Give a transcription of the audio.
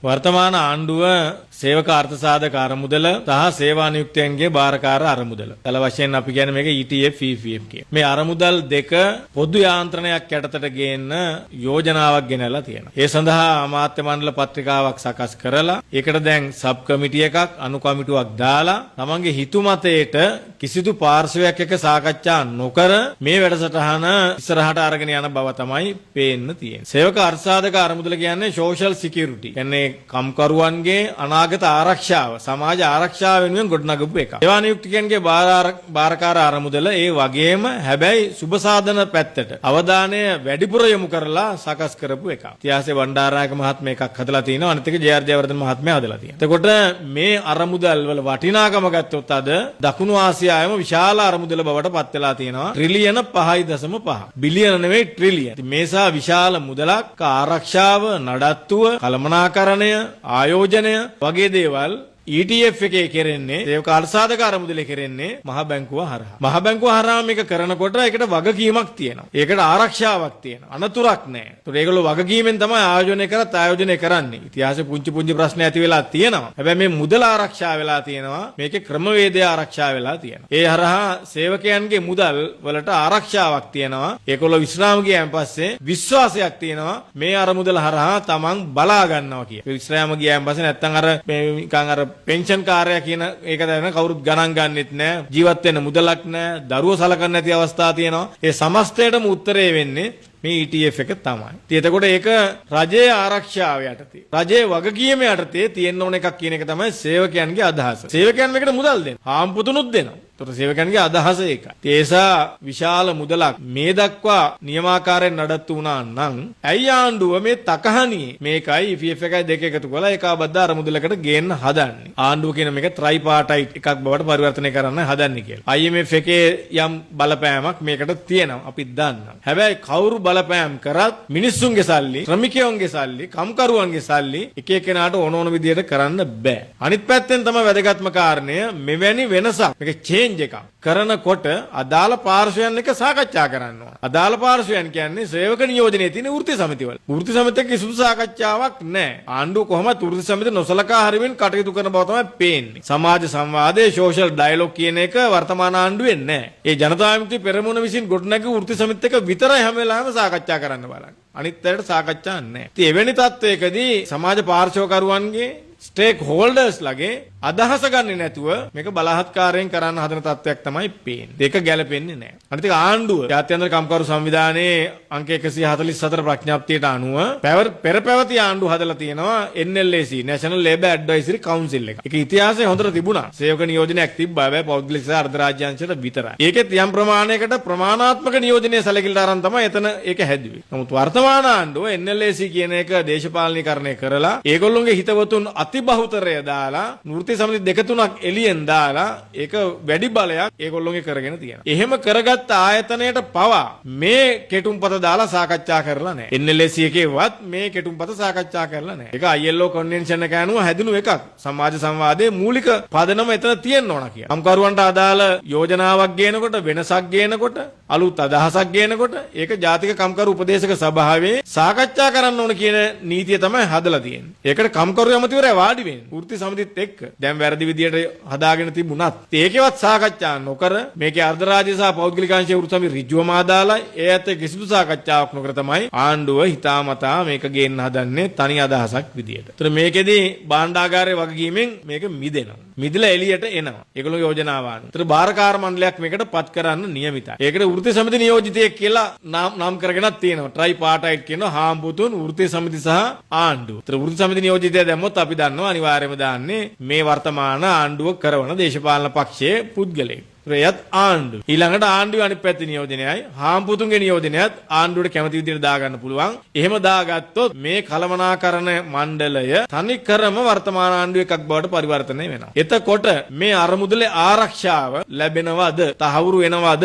වර්තමාන ආණ්ඩුව සේවක අර්ථසාධක අරමුදල සහ සේවා නියුක්තයන්ගේ බාරකාර අරමුදල. කල වශයෙන් අපි කියන්නේ මේක ETF EPF කිය. මේ අරමුදල් දෙක පොදු යාන්ත්‍රණයක් යටතට ගේන්න යෝජනාවක් ගෙනල්ලා තියෙනවා. ඒ සඳහා අමාත්‍ය මණ්ඩල පත්‍රිකාවක් සකස් කරලා ඒකට දැන් සබ් කමිටි එකක් අනු කමිටුවක් දාලා තමන්ගේ හිතුමතේට කිසිදු පාර්ශවයක් එක්ක සාකච්ඡා නොකර මේ වැඩසටහන ඉස්සරහට අරගෙන යන බව තමයි පේන්න තියෙන්නේ. සේවක අර්ථසාධක අරමුදල කියන්නේ social security. කියන්නේ කම්කරුවන්ගේ අනාගත ආරක්ෂාව සමාජ ආරක්ෂාව වෙනුවෙන් ගොඩනගපු එකක්. සේවා නියුක්තිකයන්ගේ බාරකාර අරමුදල ඒ වගේම හැබැයි සුබ සාධන පැත්තට අවධානය වැඩිපුර යොමු කරලා සකස් කරපු එකක්. ඉතිහාසයේ වණ්ඩාරනායක මහත්මයා එකක් හදලා තිනවා. අනිත් එක ජේ.ආර්. ජයවර්ධන මහත්මයා හදලා තියෙනවා. එතකොට මේ අරමුදල් වල වටිනාකම ගත්තොත් අද දකුණු ආසියාවේම විශාල අරමුදල බවට පත් වෙලා තියෙනවා. ට්‍රිලියන 5.5 බිලියන නෙවෙයි ට්‍රිලියන. මේසා විශාල මුදලක් ආරක්ෂාව නඩත්තුව කළමනාකරණය ආයෝජනය වගේ දේවල් ETF එකේ කෙරෙන්නේ සේවක අර්ථසාධක අරමුදලේ කෙරෙන්නේ මහ බැංකුව හරහා. මහ බැංකුව හරහා මේක කරනකොට ඒකට වගකීමක් තියෙනවා. ඒකට ආරක්ෂාවක් තියෙනවා. අනතුරක් නැහැ. ඒතකොට ඒගොල්ලෝ වගකීමෙන් තමයි ආයෝජනය කරන්නේ. ඉතිහාසෙ පුංචි ප්‍රශ්න ඇති වෙලා තියෙනවා. හැබැයි මේ මුදල ආරක්ෂා වෙලා තියෙනවා. මේකේ ක්‍රමවේදය ආරක්ෂා වෙලා තියෙනවා. ඒ හරහා සේවකයන්ගේ මුදල් වලට ආරක්ෂාවක් තියෙනවා. ඒගොල්ලෝ විශ්‍රාම ගියන් පස්සේ විශ්වාසයක් තියෙනවා මේ අරමුදල හරහා තමන් බලා ගන්නවා කිය. විශ්‍රාම ගියන් පස්සේ නැත්තම් අර නිකන් අර පෙන්ෂන් කාර්යය කියන ඒක දැන කවුරුත් ගණන් ගන්නෙත් නෑ. ජීවත් වෙන්න මුදලක් නෑ. දරුවෝ සලකන්නේ නැති අවස්ථා තියෙනවා. ඒ සමස්තයටම උත්තරේ වෙන්නේ මේ ETF එක තමයි. ඉතින් එතකොට ඒක රජයේ ආරක්ෂාව යටතේ රජයේ වගකීම යටතේ තියෙන්න ඕන එකක් කියන එක තමයි සේවකයන්ගේ අදහස. සේවකයන් මේකට මුදල් දෙනවා. හාම්පුතුනුත් දෙනවා. ඒතකොට සේවකයන්ගේ අදහස ඒකයි. ඒසා විශාල මුදලක් මේ දක්වා නියමාකාරයෙන් නඩත්තු වුණා නම් ඇයි ආණ්ඩුව මේ තකහණියේ මේකයි EPF එකයි දෙක එකතු කරලා ඒකාබද්ධ අරමුදලකට ගේන්න හදන්නේ. ආණ්ඩුව කියන මේක ට්‍රයිපාටයිට් එකක් බවට පරිවර්තනය කරන්න හදන්නේ කියලා. IMF එකේ යම් බලපෑමක් මේකට තියෙනවා. අපි දන්නවා. හැබැයි කවුරු බලපෑම් කරත් මිනිස්සුන්ගේ සල්ලි, ශ්‍රමිකයන්ගේ සල්ලි, කම්කරුවන්ගේ සල්ලි එක එකනාට ඕන විදියට කරන්න බෑ. අනිත් පැත්තෙන් තමයි වැදගත්ම කාරණය මෙවැනි වෙනසක්. මේක චේන්ජ් එකක් කරනකොට අදාළ පාර්ශවයන් එක්ක සාකච්ඡා කරන්න ඕන. අදාළ පාර්ශවයන් කියන්නේ සේවක නියෝජනයේ තියෙන වෘත්ති සමිතිවල. වෘත්ති සමිතියක කිසිදු සාකච්ඡාවක් නැහැ. ආණ්ඩුව කොහොමද වෘත්ති සමිතිය නොසලකා හරිමින් කටයුතු කරන බව තමයි පේන්නේ. සමාජ සංවාදයේ සෝෂල් ඩයලොග් කියන එක වර්තමාන ආණ්ඩුවේ නැහැ. ඒ ජනතා විමුක්ති පෙරමුණ විසින් ගොඩනැගූ වෘත්ති සමිතියක විතරයි හැම වෙලාවෙම සාකච්ඡා කරන්න බලන්නේ. අනිත් අයට සාකච්ඡා නැහැ. ඉතින් එවැනි තත්වයකදී සමාජ පාර්ශවකරුවන්ගේ ස්ටේක් හෝල්ඩර්ස් ලගේ අදහස ගන්නේ නැතුව මේක බලහත්කාරයෙන් කරන්න හදන තත්ත්වයක් තමයි පේන්නේ. ඒක ගැලපෙන්නේ නැහැ. අනිත් එක ආණ්ඩුව ජාත්‍යන්තර කම්කරු සංවිධානයේ අංක 144 ප්‍රඥාප්තියට අනුව පෙර පැවති ආණ්ඩුව හදලා තියෙනවා NLAC National Labour Advisory Council එක. ඒක ඉතිහාසයේ හොඳට තිබුණා. සේවක නියෝජනයක් තිබ්බා. හැබැයි පෞද්ගලික සහ අර්ධ රාජ්‍යාංශයට විතරයි. ඒකෙත් යම් ප්‍රමාණයකට ප්‍රමාණාත්මක නියෝජනයේ සැලකිලිට අරන් තමයි එතන ඒක හැදුවේ. නමුත් වර්තමාන ආණ්ඩුව NLAC කියන එක දේශපාලනීකරණය කරලා ඒගොල්ලොන්ගේ හිතවතුන් අතිබහුතරය දාලා වෘත්ති සමිති දෙක තුනක් එළියෙන් දාලා ඒක වැඩි බලයක් ඒගොල්ලොන්ගේ කරගෙන තියෙනවා. එහෙම කරගත්ත ආයතනයට පවා මේ කෙටුම්පත දාලා සාකච්ඡා කරලා නැහැ. NLAC එකේවත් මේ කෙටුම්පත සාකච්ඡා කරලා නැහැ. ඒක ILO කන්වෙන්ෂන් එක අනුව හැදුණු එකක්. සමාජ සංවාදයේ මූලික පදනම එතන තියෙන්න ඕන කියලා. කම්කරුවන්ට අදාළ යෝජනාවක් ගේනකොට වෙනසක් ගේනකොට අලුත් අදහසක් ගේනකොට ඒක ජාතික කම්කරු උපදේශක සභාවේ සාකච්ඡා කරන්න ඕන කියන නීතිය තමයි හදලා තියෙන්නේ. ඒකට කම්කරු ඇමතිවරයා වාඩි වෙන්නේ. වෘත්ති සමිතිත් එක්ක දැන් වැරදි විදියට හදාගෙන තිබුණත් ඒකේවත් සාකච්ඡා නොකර මේකේ අර්ධ රාජ්‍ය සහ පෞද්ගලික අංශයේ වෘත්ති සමිති ඍජුවම ආදාලා ඒ ඇත්ත කිසිදු සාකච්ඡාවක් නොකර තමයි ආණ්ඩුව හිතාමතා මේක ගේන්න හදන්නේ තනි අදහසක් විදියට. ඒතර මේකෙදී භාණ්ඩාගාරයේ වගකීමෙන් මේක මිදෙනවා. මිදලා එළියට එනවා. ඒගොල්ලෝ යෝජනාව ආන. ඒතර බාරකාර මණ්ඩලයක් මේකට පත් කරන්න නියමිතයි. ඒකට වෘත්ති සමිති නියෝජිතයෙක් කියලා නම් කරගෙනත් තියෙනවා. ට්‍රයිපාටයිට් කියනවා හාම්පුතුන් වෘත්ති සමිති සහ ආණ්ඩුව. ඒතර වෘත්ති සමිති නියෝජිතය දැම්මොත් අපි දන්නවා අනිවාර්යයෙන්ම දාන්නේ මේ වර්තමාන ආණ්ඩුව කරන දේශපාලන පක්ෂයේ පුද්ගලයෙක්. එයත් ආණ්ඩුව. ඊළඟට ආණ්ඩුවේ අනිත් පැත්තේ නියෝජනයයි හාම්පුතුන්ගේ නියෝජනයත් ආණ්ඩුවට කැමති විදිහට දාගන්න පුළුවන්. එහෙම දාගත්තොත් මේ කළමනාකරණ මණ්ඩලය තනිකරම වර්තමාන ආණ්ඩුව එකක් බවට පරිවර්තනය වෙනවා. එතකොට මේ අරමුදලේ ආරක්ෂාව ලැබෙනවද? තහවුරු වෙනවද?